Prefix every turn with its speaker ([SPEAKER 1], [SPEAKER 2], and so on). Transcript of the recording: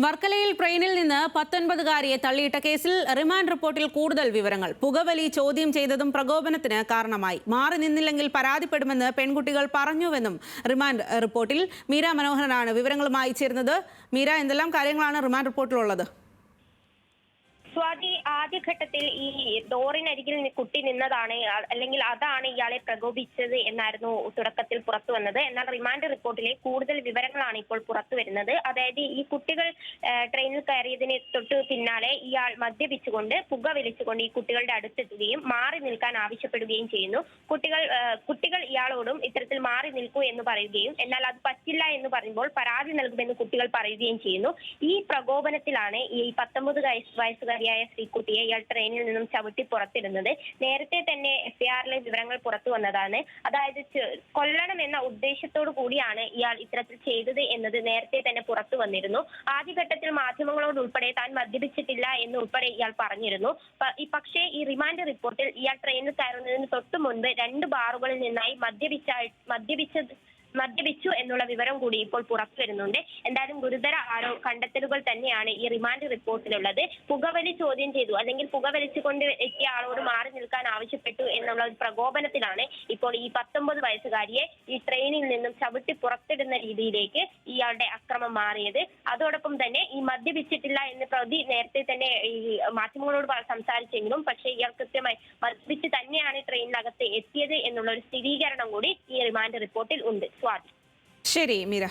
[SPEAKER 1] വർക്കലയിൽ ട്രെയിനിൽ നിന്ന് 19-കാരിയെ തള്ളിയിട്ട കേസിൽ റിമാൻഡ് റിപ്പോർട്ടിൽ കൂടുതൽ വിവരങ്ങൾ. പുകവലി ചോദ്യം ചെയ്തതും പ്രകോപനത്തിന് കാരണമായി. മാറി നിന്നില്ലെങ്കിൽ പരാതിപ്പെടുമെന്ന് പെൺകുട്ടികൾ പറഞ്ഞുവെന്നും റിമാൻഡ് റിപ്പോർട്ടിൽ. മീര മനോഹരനാണ് വിവരങ്ങളുമായി ചേരുന്നത്. മീര, എന്തെല്ലാം കാര്യങ്ങളാണ് റിമാൻഡ് റിപ്പോർട്ടിലുള്ളത്?
[SPEAKER 2] സ്വാതി, ആദ്യഘട്ടത്തിൽ ഈ ഡോറിനരികിൽ കുട്ടി നിന്നതാണ് അല്ലെങ്കിൽ അതാണ് ഇയാളെ പ്രകോപിച്ചത് എന്നായിരുന്നു തുടക്കത്തിൽ പുറത്തു വന്നത്. എന്നാൽ റിമാൻഡ് റിപ്പോർട്ടിലെ കൂടുതൽ വിവരങ്ങളാണ് ഇപ്പോൾ പുറത്തു വരുന്നത്. അതായത് ഈ കുട്ടികൾ ട്രെയിനിൽ കയറിയതിന് തൊട്ട് പിന്നാലെ ഇയാൾ മദ്യപിച്ചുകൊണ്ട് പുക വലിച്ചുകൊണ്ട് ഈ കുട്ടികളുടെ അടുത്തെത്തുകയും മാറി നിൽക്കാൻ ആവശ്യപ്പെടുകയും ചെയ്യുന്നു. കുട്ടികൾ ഇയാളോടും ഇത്തരത്തിൽ മാറി നിൽക്കൂ എന്ന് പറയുകയും എന്നാൽ അത് പറ്റില്ല എന്ന് പറയുമ്പോൾ പരാതി നൽകുമെന്ന് കുട്ടികൾ പറയുകയും ചെയ്യുന്നു. ഈ പ്രകോപനത്തിലാണ് ഈ 19 വയസ്സുകാരി ശ്രീകുട്ടിയെ ഇയാൾ ട്രെയിനിൽ നിന്നും ചവിട്ടി പുറത്തിടുന്നത്. നേരത്തെ തന്നെ എഫ്ഐആറിലെ വിവരങ്ങൾ പുറത്തു വന്നതാണ്. അതായത് കൊല്ലണം എന്ന ഉദ്ദേശത്തോടു കൂടിയാണ് ഇയാൾ ഇത്തരത്തിൽ ചെയ്തത് എന്നത് നേരത്തെ തന്നെ പുറത്തു വന്നിരുന്നു. ആദ്യഘട്ടത്തിൽ മാധ്യമങ്ങളോട് ഉൾപ്പെടെ താൻ മദ്യപിച്ചിട്ടില്ല എന്ന് ഉൾപ്പെടെ ഇയാൾ പറഞ്ഞിരുന്നു. പക്ഷേ ഈ റിമാൻഡ് റിപ്പോർട്ടിൽ ഇയാൾ ട്രെയിനിൽ കയറുന്നതിന് തൊട്ടു മുൻപ് 2 ബാറുകളിൽ നിന്നായി മദ്യപിച്ചു എന്നുള്ള വിവരം കൂടി ഇപ്പോൾ പുറത്തു വരുന്നുണ്ട്. എന്തായാലും ഗുരുതര കണ്ടെത്തലുകൾ തന്നെയാണ് ഈ റിമാൻഡ് റിപ്പോർട്ടിലുള്ളത്. പുകവലി ചോദ്യം ചെയ്തു അല്ലെങ്കിൽ പുകവലിച്ചുകൊണ്ട് എത്തിയ ആളോട് മാറി നിൽക്കാൻ ആവശ്യപ്പെട്ടു എന്നുള്ള ഒരു പ്രകോപനത്തിലാണ് ഇപ്പോൾ ഈ 19 വയസ്സുകാരിയെ ഈ ട്രെയിനിൽ നിന്നും ചവിട്ടി പുറത്തിടുന്ന രീതിയിലേക്ക് ഇയാളുടെ അക്രമം മാറിയത്. അതോടൊപ്പം തന്നെ ഈ മദ്യപിച്ചിട്ടില്ല എന്ന് പ്രതി നേരത്തെ തന്നെ ഈ മാധ്യമങ്ങളോട് സംസാരിച്ചെങ്കിലും പക്ഷേ ഇയാൾ കൃത്യമായി മദ്യപിച്ച് തന്നെയാണ് ട്രെയിനിനകത്ത് എത്തിയത് എന്നുള്ള ഒരു സ്ഥിരീകരണം കൂടി ഈ റിമാൻഡ് റിപ്പോർട്ടിൽ ഉണ്ട്.
[SPEAKER 1] ശരി മീര.